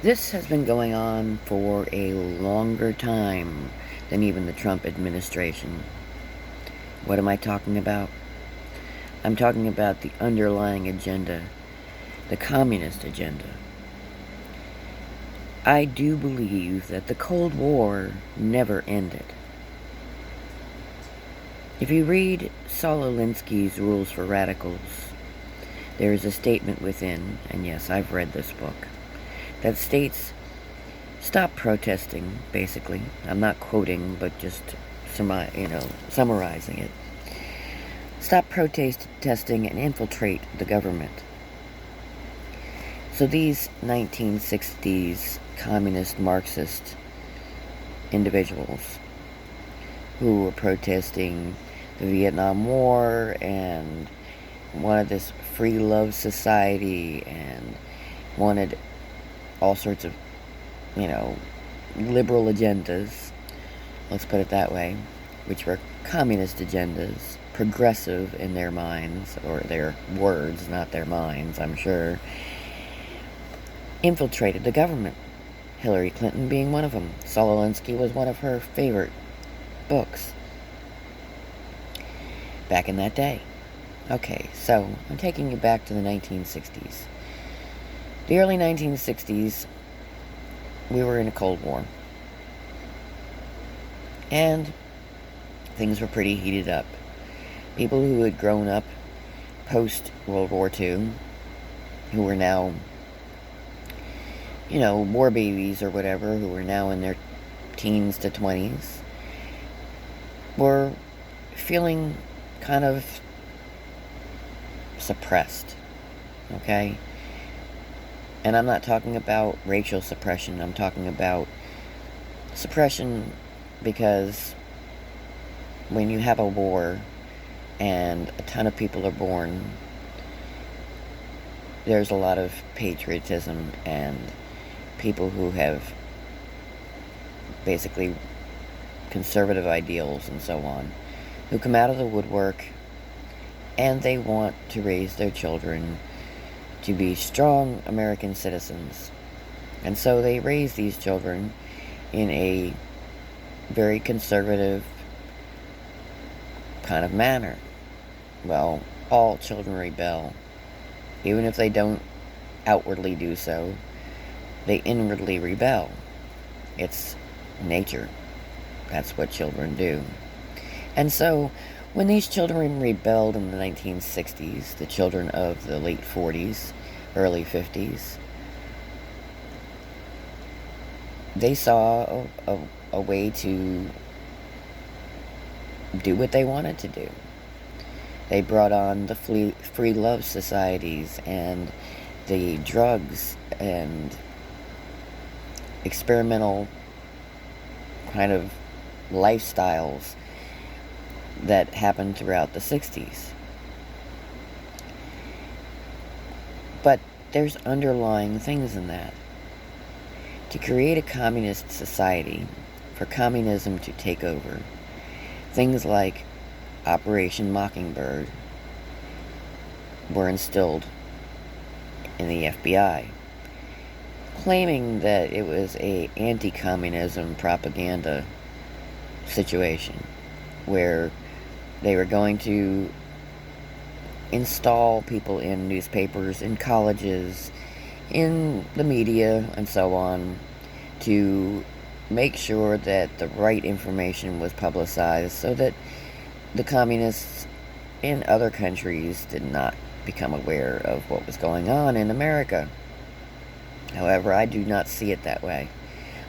This has been going on for a longer time than even the Trump administration. What am I talking about? I'm talking about the underlying agenda, the communist agenda. I do believe that the Cold War never ended. If you read Saul Alinsky's Rules for Radicals, there is a statement within, and yes, I've read this book, that states, stop protesting, basically. I'm not quoting, but just summarizing it. Stop protesting and infiltrate the government. So these 1960s communist Marxist individuals who were protesting the Vietnam War and wanted this free love society and wanted all sorts of, liberal agendas, let's put it that way, which were communist agendas, progressive in their minds, or their words, not their minds, I'm sure, infiltrated the government. Hillary Clinton being one of them. Saul Alinsky was one of her favorite books back in that day. Okay, so I'm taking you back to the 1960s. The early 1960s, we were in a Cold War. And things were pretty heated up. People who had grown up post-World War II, who were now, war babies or whatever, who were now in their teens to 20s, were feeling kind of suppressed, okay? And I'm not talking about racial suppression. I'm talking about suppression because when you have a war and a ton of people are born, there's a lot of patriotism and people who have basically conservative ideals and so on, who come out of the woodwork and they want to raise their children to be strong American citizens. And so they raise these children in a very conservative kind of manner. Well, all children rebel. Even if they don't outwardly do so, they inwardly rebel. It's nature. That's what children do. And so, when these children rebelled in the 1960s, the children of the late 40s, early 50s, they saw a way to do what they wanted to do. They brought on the free love societies and the drugs and experimental kind of lifestyles that happened throughout the 60s. But there's underlying things in that. To create a communist society, for communism to take over, things like Operation Mockingbird were instilled in the FBI, claiming that it was a anti-communism propaganda situation where they were going to install people in newspapers, in colleges, in the media, and so on, to make sure that the right information was publicized so that the communists in other countries did not become aware of what was going on in America. However, I do not see it that way.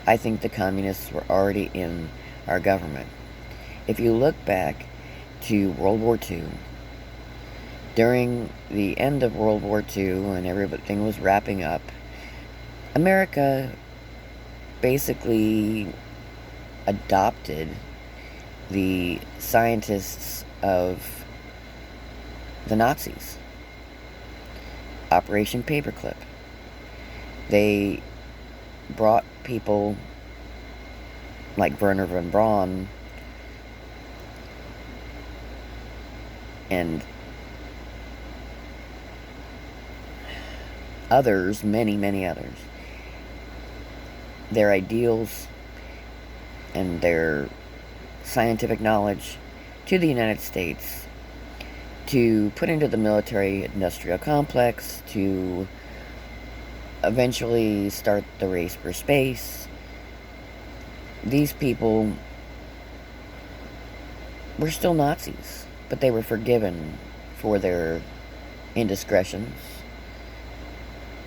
I think the communists were already in our government. If you look back to World War II, during the end of World War II and everything was wrapping up, America basically adopted the scientists of the Nazis. Operation Paperclip. They brought people like Werner von Braun and others, many, many others, their ideals and their scientific knowledge to the United States to put into the military-industrial complex, to eventually start the race for space. These people were still Nazis, but they were forgiven for their indiscretions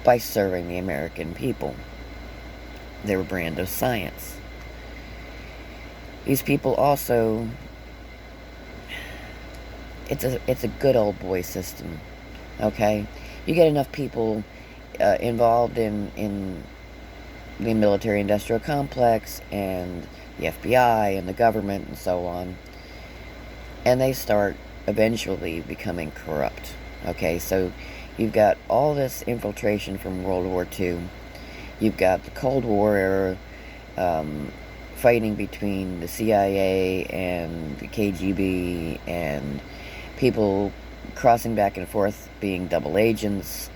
by serving the American people, their brand of science. These people also, it's a good old boy system, okay? You get enough people involved in the military-industrial complex and the FBI and the government and so on, and they start eventually becoming corrupt. Okay, so you've got all this infiltration from World War II. You've got the Cold War era fighting between the CIA and the KGB, and people crossing back and forth being double agents.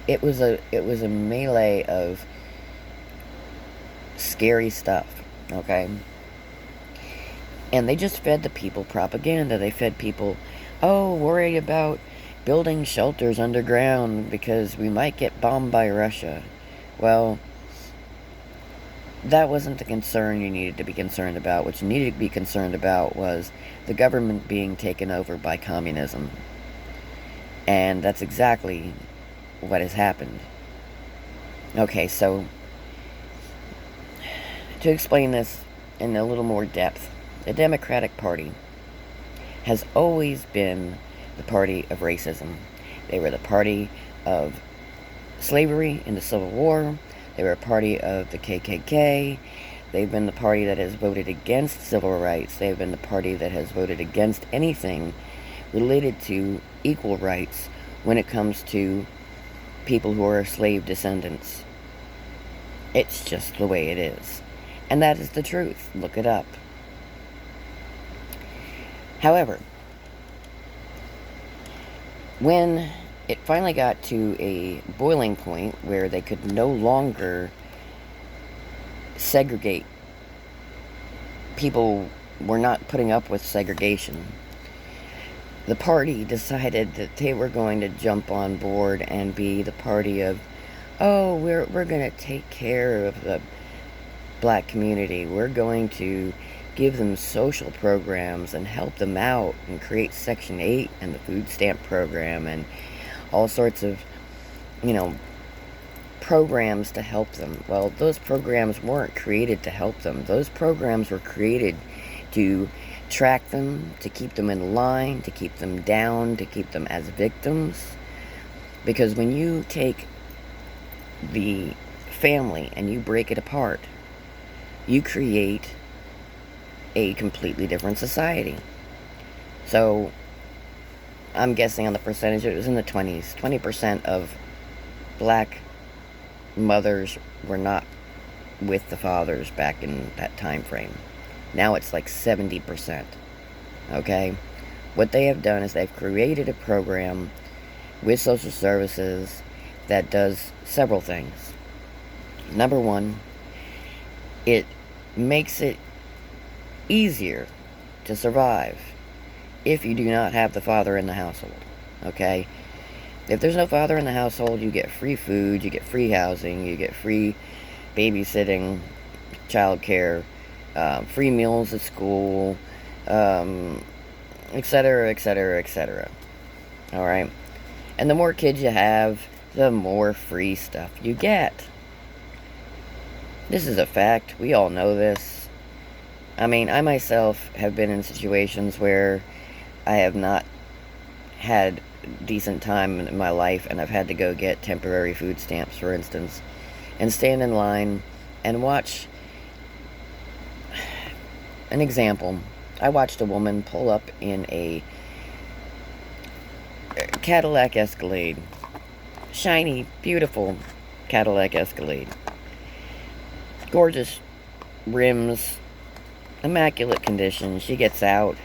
It was a melee of scary stuff, okay? And they just fed the people propaganda. They fed people, oh, worry about building shelters underground because we might get bombed by Russia. Well, that wasn't the concern you needed to be concerned about. What you needed to be concerned about was the government being taken over by communism. And that's exactly what has happened. Okay, so to explain this in a little more depth, the Democratic Party has always been the party of racism. They were the party of slavery in the Civil War. They were a party of the KKK. They've been the party that has voted against civil rights. They've been the party that has voted against anything related to equal rights when it comes to people who are slave descendants. It's just the way it is. And that is the truth. Look it up. However, when it finally got to a boiling point where they could no longer segregate, people were not putting up with segregation, the party decided that they were going to jump on board and be the party of, oh, we're going to take care of the black community. We're going to give them social programs and help them out and create Section 8 and the food stamp program and all sorts of, programs to help them. Well, those programs weren't created to help them. Those programs were created to track them, to keep them in line, to keep them down, to keep them as victims. Because when you take the family and you break it apart, you create a completely different society. So I'm guessing on the percentage, it was in the 20s. 20% of black mothers were not with the fathers back in that time frame. Now it's like 70%. Okay? What they have done is they've created a program with social services that does several things. Number one, it makes it easier to survive if you do not have the father in the household. Okay? If there's no father in the household, you get free food, you get free housing, you get free babysitting, childcare, free meals at school, etc., etc., etc. Alright? And the more kids you have, the more free stuff you get. This is a fact. We all know this. I mean, I myself have been in situations where I have not had decent time in my life, and I've had to go get temporary food stamps, for instance, and stand in line and watch. An example, I watched a woman pull up in a Cadillac Escalade. Shiny, beautiful Cadillac Escalade. Gorgeous rims, immaculate condition. She gets out.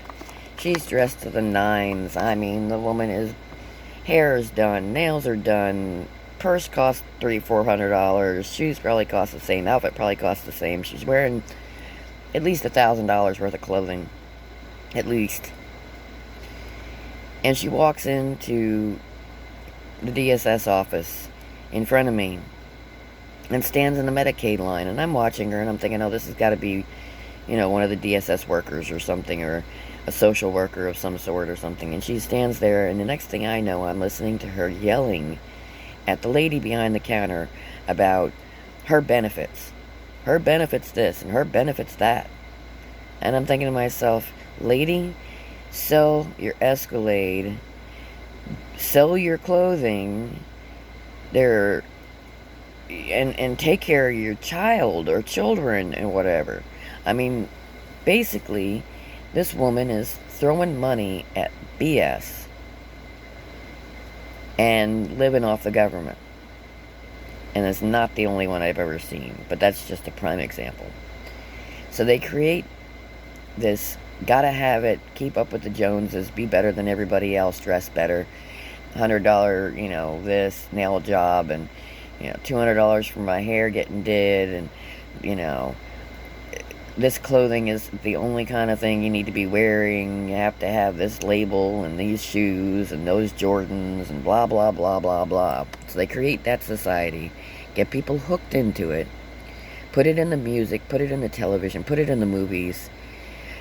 She's dressed to the nines. I mean, the woman is Hair is done, nails are done, purse costs $300-400, shoes probably cost the same, outfit probably costs the same. She's wearing at least $1,000 worth of clothing, at least. And she walks into the DSS office in front of me and stands in the Medicaid line, and I'm watching her and I'm thinking, oh, this has got to be, one of the DSS workers or something, or a social worker of some sort or something. And she stands there, and the next thing I know, I'm listening to her yelling at the lady behind the counter about her benefits. Her benefits this and her benefits that. And I'm thinking to myself, lady, sell your Escalade, sell your clothing, and take care of your child or children and whatever. I mean, basically, this woman is throwing money at BS and living off the government. And it's not the only one I've ever seen, but that's just a prime example. So they create this, gotta have it, keep up with the Joneses, be better than everybody else, dress better, $100, this, nail job, and, $200 for my hair getting did, and, this clothing is the only kind of thing you need to be wearing. You have to have this label and these shoes and those Jordans and blah, blah, blah, blah, blah. So they create that society, get people hooked into it, put it in the music, put it in the television, put it in the movies,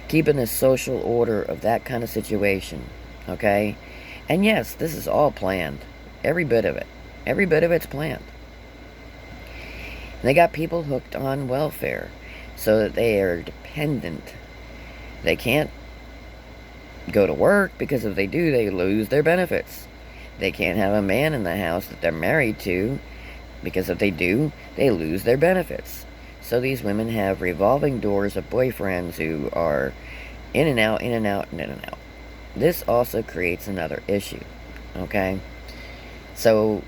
keeping the social order of that kind of situation, okay? And yes, this is all planned. Every bit of it. Every bit of it's planned. And they got people hooked on welfare so that they are dependent. They can't go to work because if they do, they lose their benefits. They can't have a man in the house that they're married to because if they do, they lose their benefits. So these women have revolving doors of boyfriends who are in and out, in and out, and in and out. This also creates another issue, okay? So,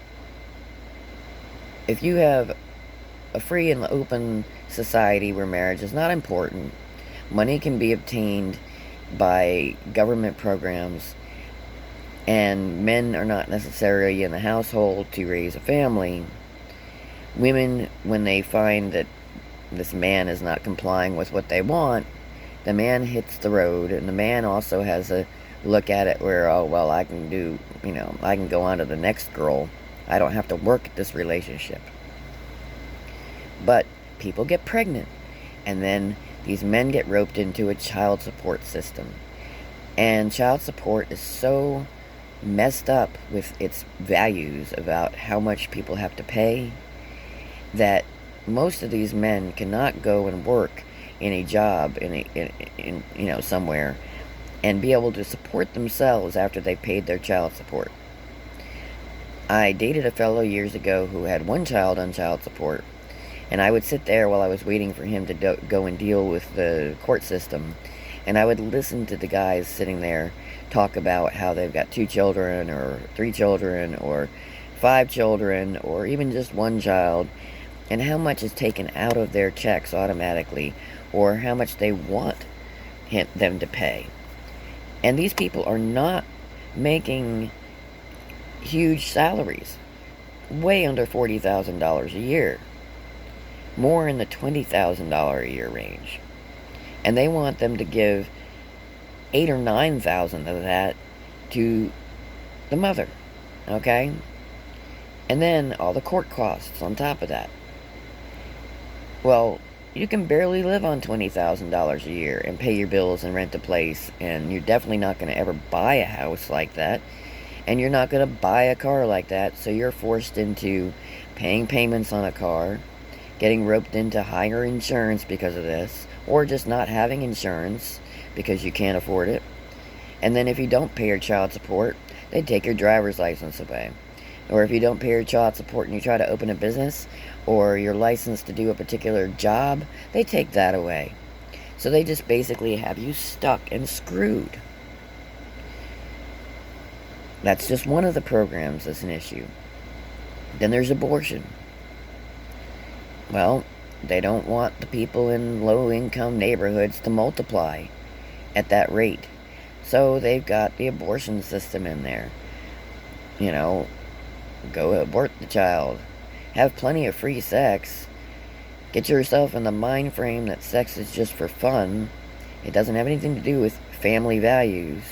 if you have a free and open society where marriage is not important, money can be obtained by government programs, and men are not necessarily in the household to raise a family, women, when they find that this man is not complying with what they want, the man hits the road, and the man also has a look at it where, oh, well, I can do, I can go on to the next girl. I don't have to work at this relationship. But people get pregnant, and then these men get roped into a child support system. And child support is so messed up with its values about how much people have to pay that most of these men cannot go and work in a job in somewhere and be able to support themselves after they paid their child support. I dated a fellow years ago who had one child on child support, and I would sit there while I was waiting for him to go and deal with the court system, and I would listen to the guys sitting there talk about how they've got 2 children or 3 children or 5 children or even just one child, and how much is taken out of their checks automatically, or how much they want them to pay. And these people are not making huge salaries, way under $40,000 a year, more in the $20,000 a year range. And they want them to give $8,000 or $9,000 of that to the mother, okay? And then all the court costs on top of that. Well, you can barely live on $20,000 a year and pay your bills and rent a place, and you're definitely not going to ever buy a house like that, and you're not going to buy a car like that, so you're forced into paying payments on a car, getting roped into higher insurance because of this, or just not having insurance because you can't afford it. And then if you don't pay your child support, they take your driver's license away. Or if you don't pay your child support and you try to open a business or your license to do a particular job, they take that away. So they just basically have you stuck and screwed. That's just one of the programs that's an issue. Then there's abortion. Well, they don't want the people in low-income neighborhoods to multiply at that rate. So they've got the abortion system in there. You know, go abort the child. Have plenty of free sex. Get yourself in the mind frame that sex is just for fun. It doesn't have anything to do with family values.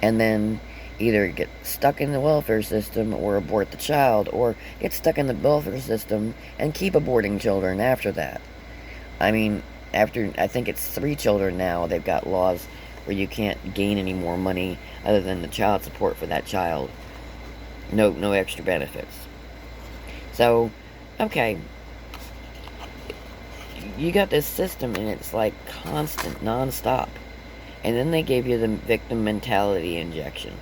And then either get stuck in the welfare system or abort the child, or get stuck in the welfare system and keep aborting children after that. I mean, after, I think it's 3 children now, they've got laws where you can't gain any more money other than the child support for that child. No extra benefits. So, okay, you got this system and it's like constant, non-stop. And then they gave you the victim mentality injection.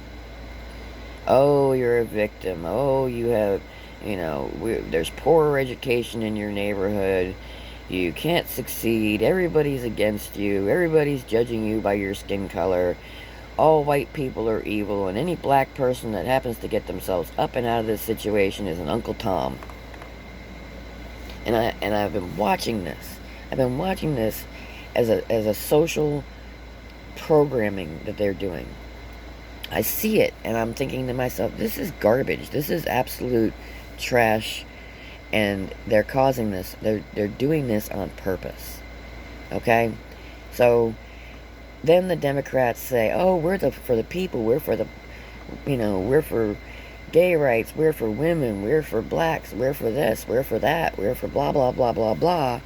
Oh, you're a victim. Oh, you have, there's poor education in your neighborhood. You can't succeed. Everybody's against you. Everybody's judging you by your skin color. All white people are evil, and any black person that happens to get themselves up and out of this situation is an Uncle Tom. And I've been watching this. I've been watching this as a social programming that they're doing. I see it, and I'm thinking to myself, this is garbage. This is absolute trash, and they're causing this. They're doing this on purpose. Okay? So then the Democrats say, oh, we're for the people, we're for the, we're for gay rights, we're for women, we're for blacks, we're for this, we're for that, we're for blah, blah, blah, blah, blah,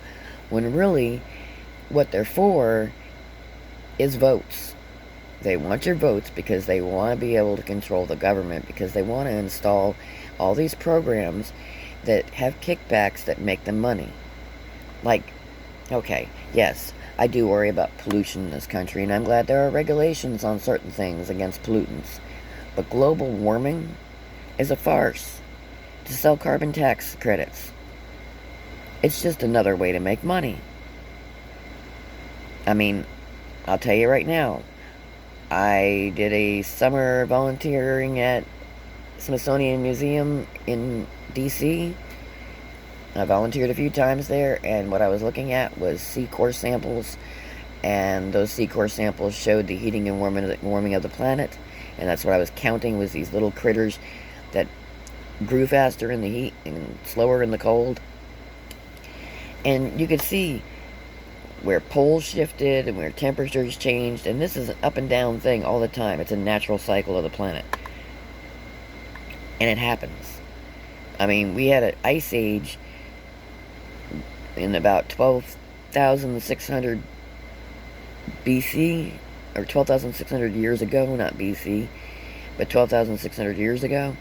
when really what they're for is votes. They want your votes because they want to be able to control the government, because they want to install all these programs that have kickbacks that make them money. Like, okay, yes, I do worry about pollution in this country, and I'm glad there are regulations on certain things against pollutants. But global warming is a farce to sell carbon tax credits. It's just another way to make money. I mean, I'll tell you right now, I did a summer volunteering at Smithsonian Museum in D.C. I volunteered a few times there, and what I was looking at was sea core samples, and those sea core samples showed the heating and warming of the planet, and that's what I was counting, was these little critters that grew faster in the heat and slower in the cold. And you could see where poles shifted and where temperatures changed, and this is an up and down thing all the time. It's a natural cycle of the planet. And it happens. I mean, we had an ice age in about 12,600 BC, or 12,600 years ago, not BC, but 12,600 years ago.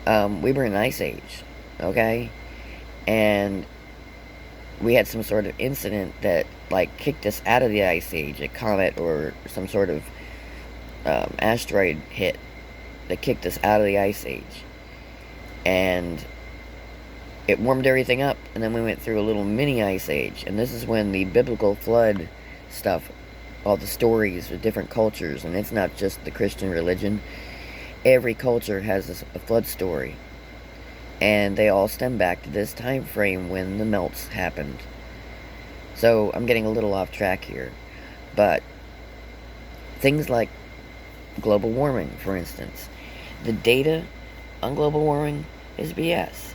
We were in an ice age, okay? And we had some sort of incident that, like, kicked us out of the ice age. A comet or some sort of asteroid hit that kicked us out of the ice age. And it warmed everything up, and then we went through a little mini ice age. And this is when the biblical flood stuff, all the stories of different cultures, and it's not just the Christian religion. Every culture has a flood story. And they all stem back to this time frame when the melts happened. So I'm getting a little off track here. But things like global warming, for instance. The data on global warming is BS.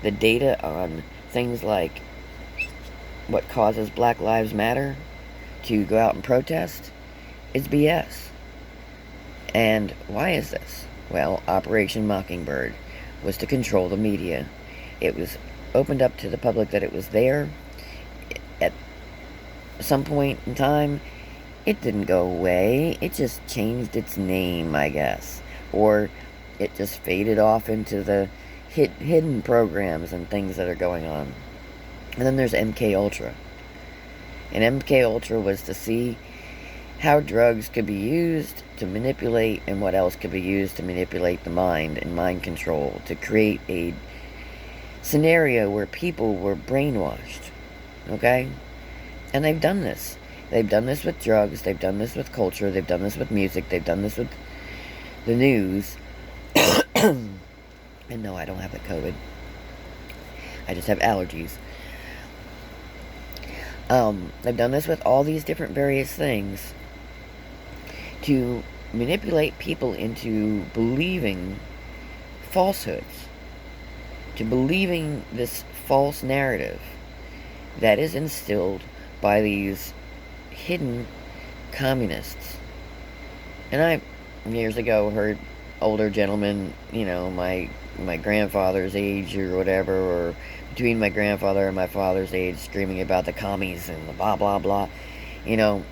The data on things like what causes Black Lives Matter to go out and protest is BS. And why is this? Well, Operation Mockingbird was to control the media. It was opened up to the public that it was there. At some point in time, it didn't go away. It just changed its name, I guess. Or it just faded off into the hidden programs and things that are going on. And then there's MK Ultra. And MK Ultra was to see how drugs could be used to manipulate, and what else could be used to manipulate the mind and mind control, to create a scenario where people were brainwashed. Okay? And they've done this. They've done this with drugs, they've done this with culture, they've done this with music, they've done this with the news. And no, I don't have the COVID. I just have allergies. They've done this with all these different various things to manipulate people into believing falsehoods, to believing this false narrative that is instilled by these hidden communists. And I, years ago, heard older gentlemen, my grandfather's age or whatever, or between my grandfather and my father's age, screaming about the commies and the blah, blah, blah. You know,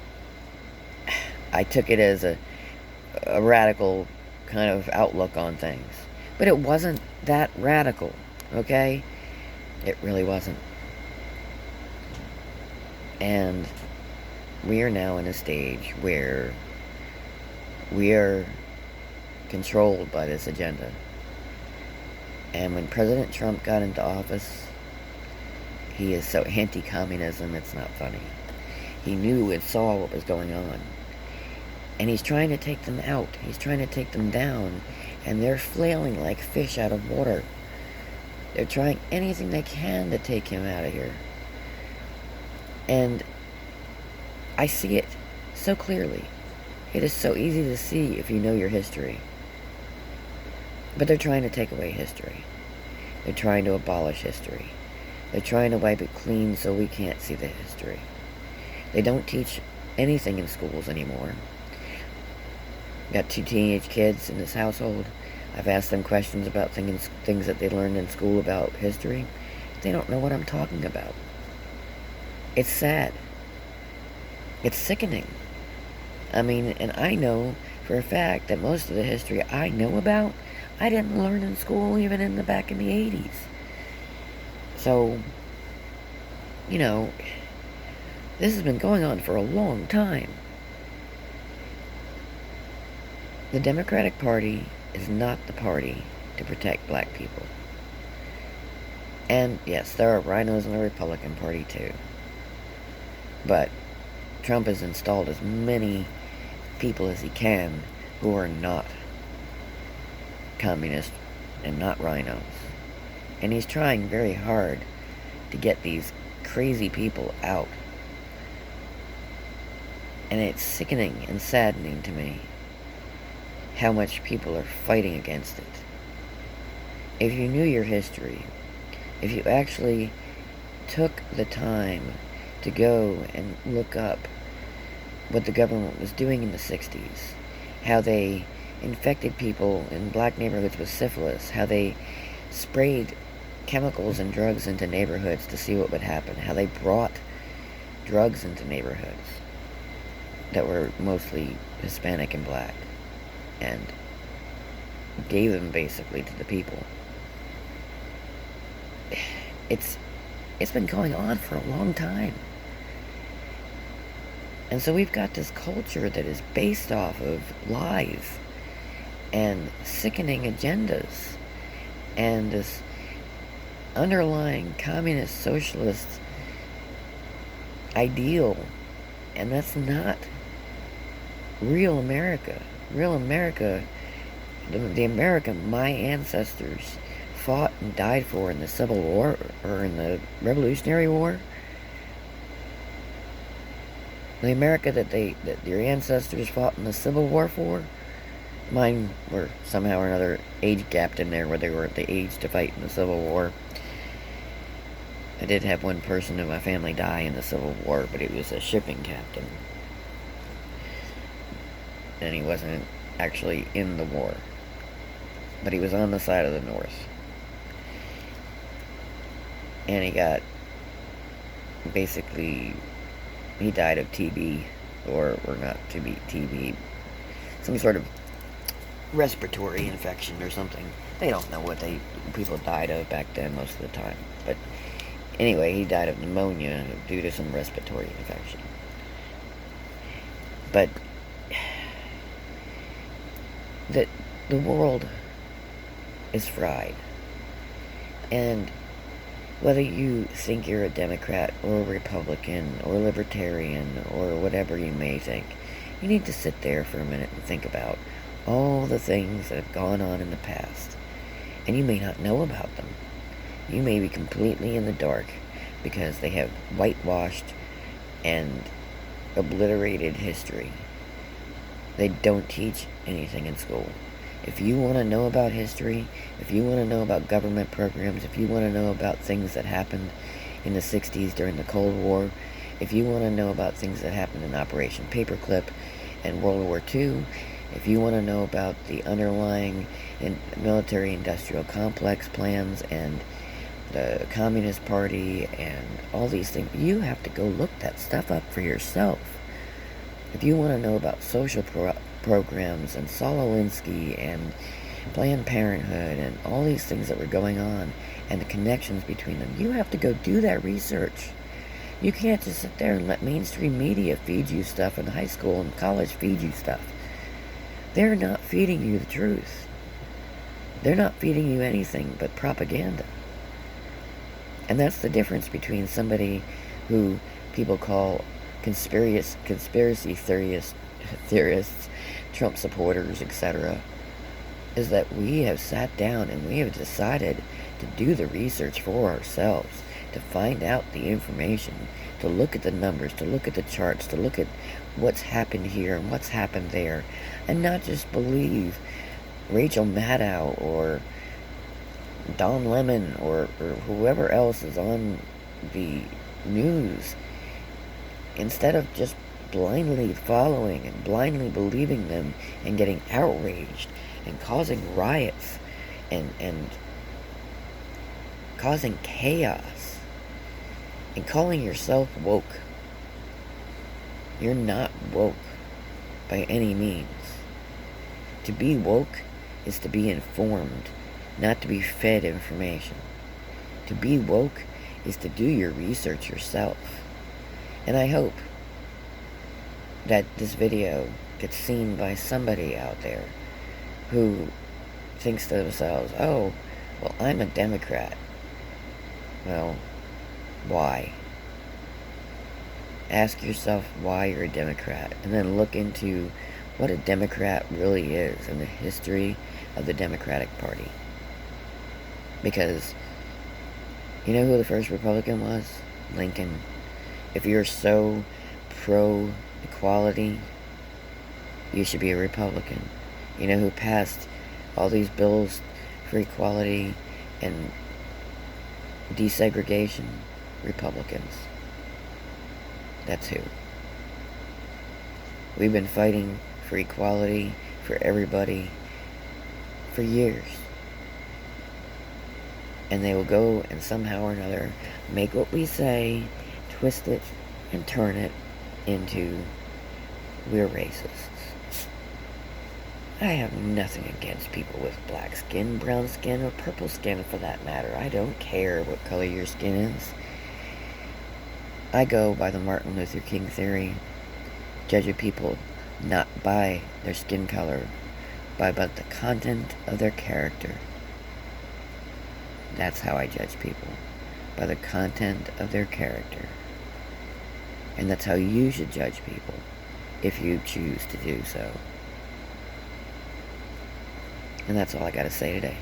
I took it as a radical kind of outlook on things. But it wasn't that radical, okay? It really wasn't. And we are now in a stage where we are controlled by this agenda. And when President Trump got into office, he is so anti-communism, it's not funny. He knew and saw what was going on. And he's trying to take them out. He's trying to take them down. And they're flailing like fish out of water. They're trying anything they can to take him out of here. And I see it so clearly. It is so easy to see if you know your history. But they're trying to take away history. They're trying to abolish history. They're trying to wipe it clean so we can't see the history. They don't teach anything in schools anymore. Got 2 teenage kids in this household. I've asked them questions about things that they learned in school about history. They don't know what I'm talking about. It's sad. It's sickening. I mean, and I know for a fact that most of the history I know about, I didn't learn in school even back in the 80s. So, this has been going on for a long time. The Democratic Party is not the party to protect black people. And yes, there are rhinos in the Republican Party too. But Trump has installed as many people as he can who are not communists and not rhinos. And he's trying very hard to get these crazy people out. And it's sickening and saddening to me how much people are fighting against it. If you knew your history, if you actually took the time to go and look up what the government was doing in the 60s, how they infected people in black neighborhoods with syphilis, how they sprayed chemicals and drugs into neighborhoods to see what would happen, how they brought drugs into neighborhoods that were mostly Hispanic and black, and gave them basically to the people. It's been going on for a long time. And so we've got this culture that is based off of lies and sickening agendas and this underlying communist socialist ideal. And that's not real America. Real America, the America my ancestors fought and died for in the Civil War or in the Revolutionary War, the America that your ancestors fought in the Civil War for, mine were somehow or another age gapped in there where they were at the age to fight in the Civil War. I did have one person in my family die in the Civil War, but he was a shipping captain. And he wasn't actually in the war. But he was on the side of the North. And he got, basically, he died of TB, or not TB, some sort of respiratory infection or something. They don't know what people died of back then most of the time. But anyway, he died of pneumonia due to some respiratory infection. But the world is fried. And whether you think you're a Democrat or a Republican or Libertarian or whatever you may think, you need to sit there for a minute and think about all the things that have gone on in the past. And you may not know about them. You may be completely in the dark because they have whitewashed and obliterated history. They don't teach anything in school. If you want to know about history, if you want to know about government programs, if you want to know about things that happened in the 60s during the Cold War, if you want to know about things that happened in Operation Paperclip and World War II, if you want to know about the underlying military-industrial complex plans and the Communist Party and all these things, you have to go look that stuff up for yourself. If you want to know about social programs and Saul Alinsky and Planned Parenthood and all these things that were going on and the connections between them, you have to go do that research. You can't just sit there and let mainstream media feed you stuff and high school and college feed you stuff. They're not feeding you the truth. They're not feeding you anything but propaganda. And that's the difference between somebody who people call conspiracy theorists, Trump supporters, etc., is that we have sat down and we have decided to do the research for ourselves, to find out the information, to look at the numbers, to look at the charts, to look at what's happened here and what's happened there, and not just believe Rachel Maddow or Don Lemon or whoever else is on the news, instead of just blindly following and blindly believing them and getting outraged and causing riots and causing chaos and calling yourself woke. You're not woke by any means. To be woke is to be informed, not to be fed information. To be woke is to do your research yourself. And I hope that this video gets seen by somebody out there who thinks to themselves, oh, well, I'm a Democrat. Well, why? Ask yourself why you're a Democrat, and then look into what a Democrat really is in the history of the Democratic Party. Because you know who the first Republican was? Lincoln. If you're so pro-equality, you should be a Republican. You know who passed all these bills for equality and desegregation? Republicans. That's who. We've been fighting for equality for everybody for years. And they will go and somehow or another make what we say, twist it, and turn it into we're racists. I have nothing against people with black skin, brown skin, or purple skin for that matter. I don't care what color your skin is. I go by the Martin Luther King theory. Judge a people not by their skin color, but by the content of their character. That's how I judge people. By the content of their character. And that's how you should judge people, if you choose to do so. And that's all I gotta say today.